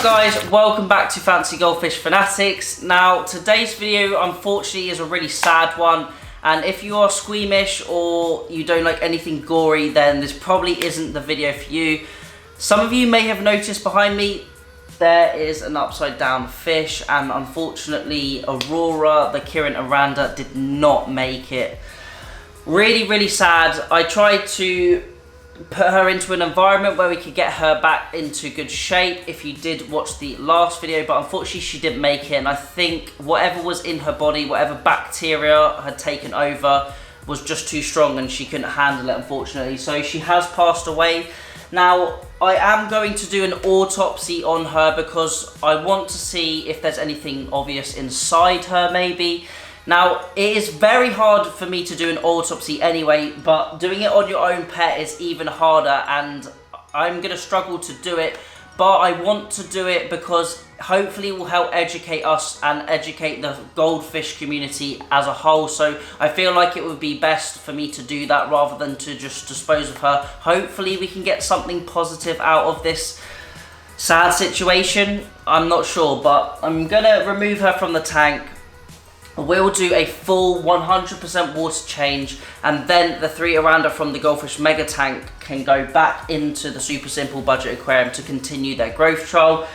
guys, welcome back to Fancy Goldfish Fanatics. Now today's video unfortunately is a really sad one, and if you are squeamish or you don't like anything gory, then this probably isn't the video for you. Some of you may have noticed behind me there is an upside down fish, and unfortunately Aurora, the Kirin Aranda, did not make it. Really sad. I tried to put her into an environment where we could get her back into good shape if you did watch the last video, but unfortunately she didn't make it, and I think whatever was in her body, whatever bacteria had taken over, was just too strong and she couldn't handle it, unfortunately. So she has passed away. Now I am going to do an autopsy on her because I want to see if there's anything obvious inside her maybe. Now, it is very hard for me to do an autopsy anyway, but doing it on your own pet is even harder, and I'm going to struggle to do it, but I want to do it because hopefully it will help educate us and educate the goldfish community as a whole. So I feel like it would be best for me to do that rather than to just dispose of her. Hopefully we can get something positive out of this sad situation. I'm not sure, but I'm going to remove her from the tank. We'll do a full 100% water change, and then the 3 Aranda from the Goldfish Mega Tank can go back into the Super Simple Budget Aquarium to continue their growth trial.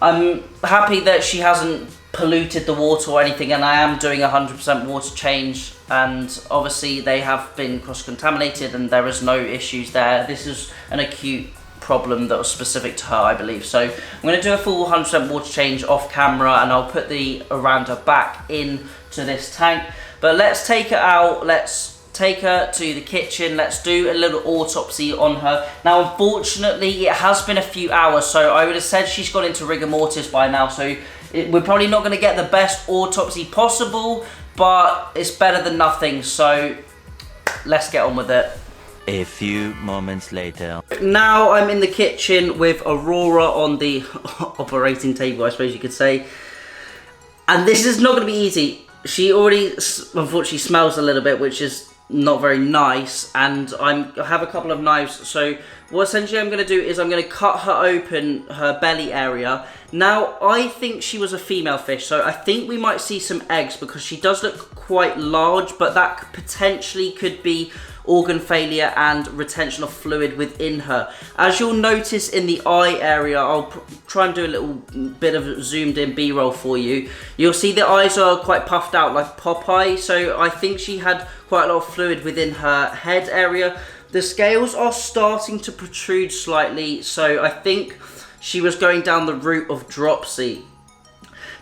I'm happy that she hasn't polluted the water or anything, and I am doing 100% water change, and obviously they have been cross-contaminated and there is no issues there. This is an acute problem that was specific to her, I believe. So I'm going to do a full 100% water change off camera, and I'll put the Aranda back into this tank. But let's take her out, let's take her to the kitchen, let's do a little autopsy on her. Now unfortunately it has been a few hours, so I would have said she's gone into rigor mortis by now, so we're probably not going to get the best autopsy possible, but it's better than nothing, so let's get on with it. A few moments later. Now I'm in the kitchen with Aurora on the operating table, I suppose you could say. And this is not going to be easy. She already, unfortunately, smells a little bit, which is not very nice. And I have a couple of knives. So what essentially I'm going to do is I'm going to cut her open, her belly area. Now, I think she was a female fish, so I think we might see some eggs because she does look quite large, but that potentially could be organ failure and retention of fluid within her. As you'll notice in the eye area, I'll try and do a little bit of zoomed in B-roll for you. You'll see the eyes are quite puffed out like Popeye, so I think she had quite a lot of fluid within her head area. The scales are starting to protrude slightly, so I think she was going down the route of dropsy.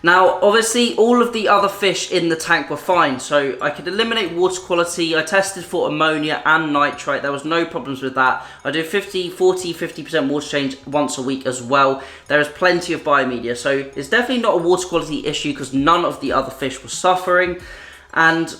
Now, obviously, all of the other fish in the tank were fine, so I could eliminate water quality. I tested for ammonia and nitrite. There was no problems with that. I do 50% water change once a week as well. There is plenty of biomedia, so it's definitely not a water quality issue because none of the other fish were suffering. And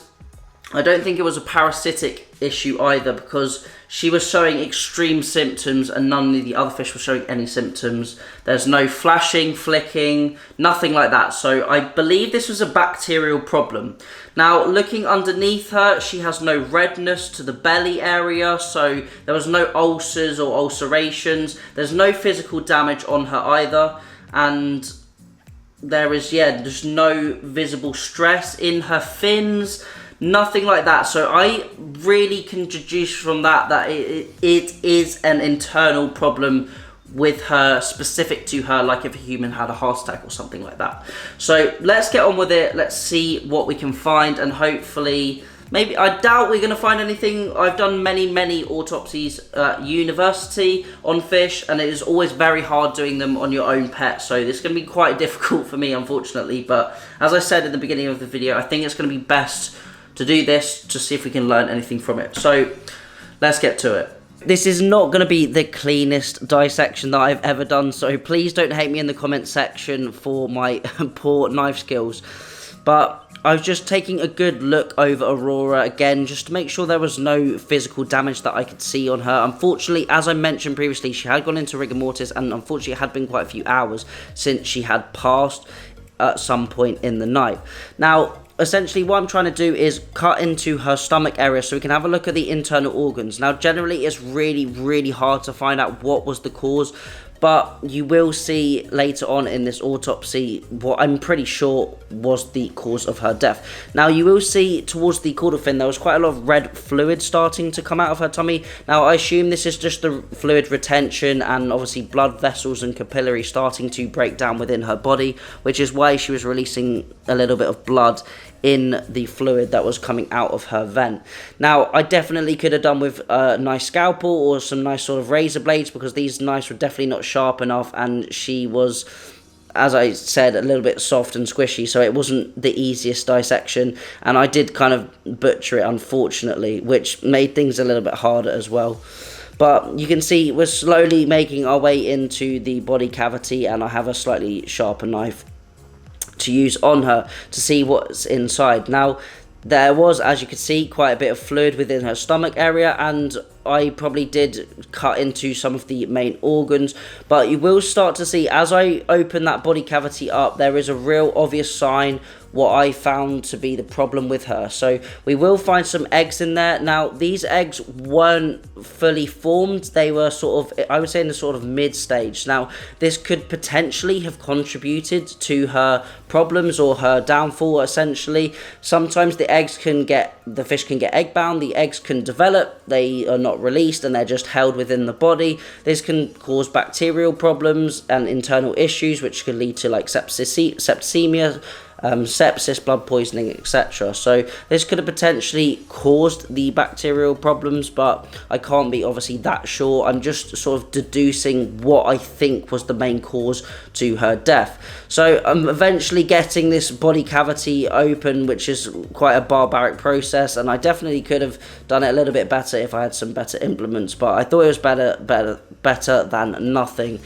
I don't think it was a parasitic issue either because she was showing extreme symptoms and none of the other fish were showing any symptoms. There's no flashing, flicking, nothing like that. So I believe this was a bacterial problem. Now, looking underneath her, she has no redness to the belly area, so there was no ulcers or ulcerations. There's no physical damage on her either, and there is, just no visible stress in her fins. Nothing like that, so I really can deduce from that it is an internal problem with her, specific to her, like if a human had a heart attack or something like that. So let's get on with it, let's see what we can find, and hopefully, maybe, I doubt we're going to find anything. I've done many autopsies at university on fish, and it is always very hard doing them on your own pet, so this is going to be quite difficult for me, unfortunately, but as I said in the beginning of the video, I think it's going to be best to do this to see if we can learn anything from it. So let's get to it. This is not going to be the cleanest dissection that I've ever done, so please don't hate me in the comment section for my poor knife skills. But I was just taking a good look over Aurora again, just to make sure there was no physical damage that I could see on her. Unfortunately, as I mentioned previously, she had gone into rigor mortis, and unfortunately it had been quite a few hours since she had passed at some point in the night. Now, essentially what I'm trying to do is cut into her stomach area so we can have a look at the internal organs. Now generally it's really hard to find out what was the cause, but you will see later on in this autopsy what I'm pretty sure was the cause of her death. Now you will see towards the caudal fin there was quite a lot of red fluid starting to come out of her tummy. Now I assume this is just the fluid retention and obviously blood vessels and capillary starting to break down within her body, which is why she was releasing a little bit of blood in the fluid that was coming out of her vent. Now I definitely could have done with a nice scalpel or some nice sort of razor blades, because these knives were definitely not sharp enough, and she was, as I said, a little bit soft and squishy, so it wasn't the easiest dissection, and I did kind of butcher it unfortunately, which made things a little bit harder as well. But you can see we're slowly making our way into the body cavity, and I have a slightly sharper knife to use on her to see what's inside. Now there was, as you can see, quite a bit of fluid within her stomach area, and I probably did cut into some of the main organs, but you will start to see as I open that body cavity up, there is a real obvious sign what I found to be the problem with her. So we will find some eggs in there. Now these eggs weren't fully formed, they were sort of, I would say, in the sort of mid stage. Now this could potentially have contributed to her problems or her downfall essentially. Sometimes the fish can get egg bound, the eggs can develop, they are not released and they're just held within the body. This can cause bacterial problems and internal issues, which could lead to like septicemia, sepsis, blood poisoning, etc. So this could have potentially caused the bacterial problems, but I can't be obviously that sure. I'm just sort of deducing what I think was the main cause to her death. So I'm eventually getting this body cavity open, which is quite a barbaric process, and I definitely could have done it a little bit better if I had some better implements, but I thought it was better than nothing.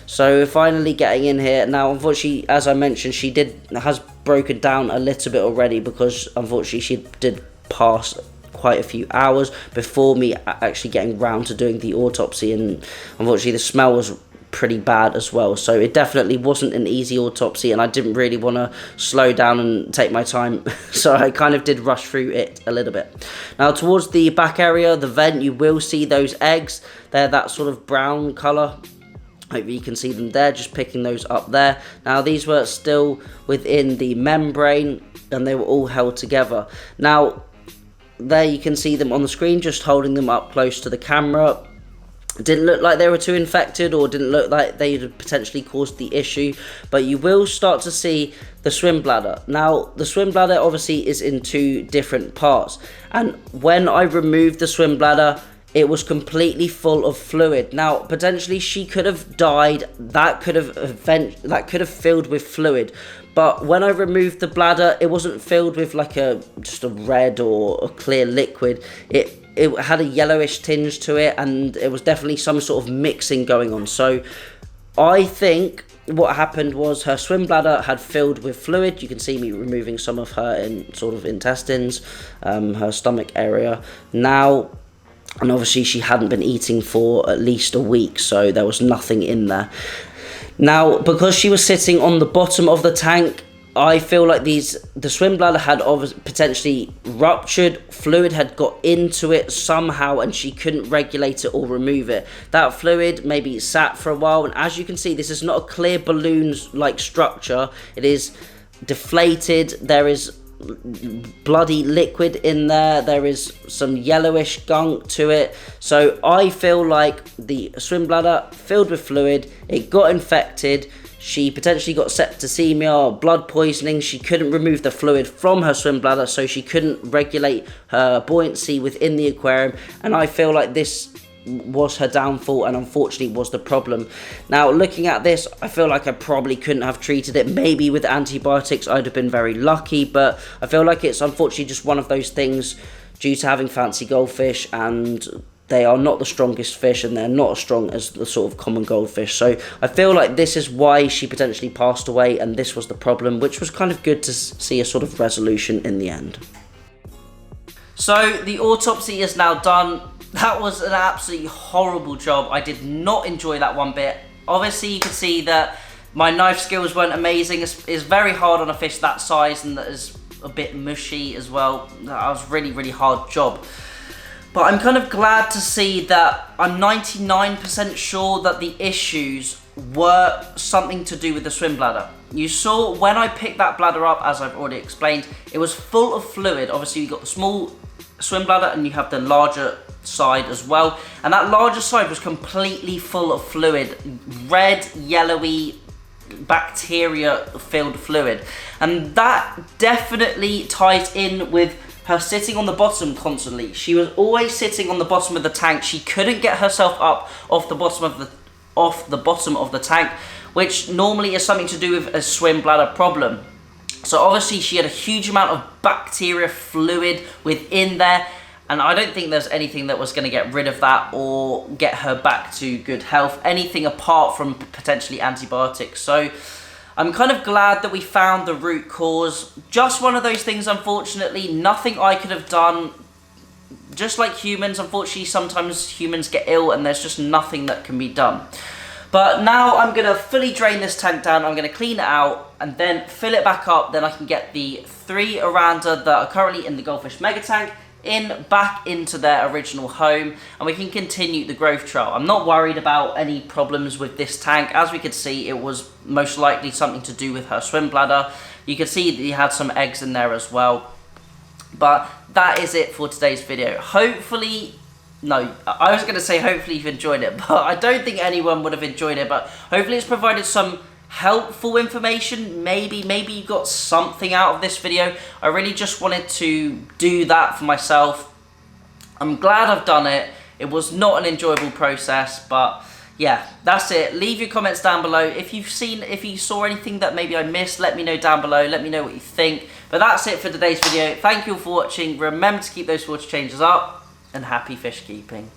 So finally getting in here. Now unfortunately, as I mentioned, she has broken down a little bit already, because unfortunately she did pass quite a few hours before me actually getting round to doing the autopsy, and unfortunately the smell was pretty bad as well. So it definitely wasn't an easy autopsy, and I didn't really want to slow down and take my time, so I kind of did rush through it a little bit. Now towards the back area, the vent, you will see those eggs. They're that sort of brown colour. Hopefully you can see them there, just picking those up there. Now these were still within the membrane and they were all held together. Now there you can see them on the screen, just holding them up close to the camera. It didn't look like they were too infected, or didn't look like they had potentially caused the issue, but you will start to see the swim bladder. Now the swim bladder obviously is in two different parts, and when I removed the swim bladder, it was completely full of fluid. Now, potentially she could have died. That could have filled with fluid. But when I removed the bladder, it wasn't filled with like just a red or a clear liquid. It had a yellowish tinge to it, and it was definitely some sort of mixing going on. So I think what happened was her swim bladder had filled with fluid. You can see me removing some of her intestines, her stomach area. And obviously she hadn't been eating for at least a week, so there was nothing in there. Now, because she was sitting on the bottom of the tank, I feel like the swim bladder had potentially ruptured, fluid had got into it somehow, and she couldn't regulate it or remove it. That fluid maybe sat for a while, and as you can see, this is not a clear balloon-like structure. It is deflated. There is bloody liquid in there. There is some yellowish gunk to it. So I feel like the swim bladder filled with fluid, it got infected. She potentially got septicemia or blood poisoning. She couldn't remove the fluid from her swim bladder, so she couldn't regulate her buoyancy within the aquarium, and I feel like this was her downfall, and unfortunately was the problem. Now looking at this, I feel like I probably couldn't have treated it. Maybe with antibiotics I'd have been very lucky, but I feel like it's unfortunately just one of those things due to having fancy goldfish, and they are not the strongest fish, and they're not as strong as the sort of common goldfish. So I feel like this is why she potentially passed away, and this was the problem, which was kind of good to see a sort of resolution in the end. So the autopsy is now done. That was an absolutely horrible job. I did not enjoy that one bit. Obviously you can see that my knife skills weren't amazing. It's very hard on a fish that size and that is a bit mushy as well. That was really hard job. But I'm kind of glad to see that I'm 99% sure that the issues were something to do with the swim bladder. You saw when I picked that bladder up, as I've already explained, it was full of fluid. Obviously you've got the small swim bladder and you have the larger side as well. And that larger side was completely full of fluid, red, yellowy, bacteria-filled fluid. And that definitely ties in with her sitting on the bottom constantly. She was always sitting on the bottom of the tank. She couldn't get herself up off the bottom of the tank, which normally is something to do with a swim bladder problem. So obviously she had a huge amount of bacteria fluid within there, and I don't think there's anything that was going to get rid of that or get her back to good health, anything apart from potentially antibiotics. So I'm kind of glad that we found the root cause. Just one of those things, unfortunately, nothing I could have done. Just like humans, unfortunately, sometimes humans get ill and there's just nothing that can be done. But now I'm going to fully drain this tank down, I'm going to clean it out and then fill it back up. Then I can get the 3 Oranda that are currently in the Goldfish Mega Tank back into their original home, and we can continue the growth trial. I'm not worried about any problems with this tank. As we could see, it was most likely something to do with her swim bladder. You can see that he had some eggs in there as well. But that is it for today's video. Hopefully, no, I was going to say hopefully you've enjoyed it, but I don't think anyone would have enjoyed it. But hopefully it's provided some helpful information. Maybe you got something out of this video. I really just wanted to do that for myself. I'm glad I've done it. It was not an enjoyable process, but yeah, that's it. Leave your comments down below. If you saw anything that maybe I missed, let me know down below. Let me know what you think. But that's it for today's video. Thank you all for watching. Remember to keep those water changes up, and happy fish keeping.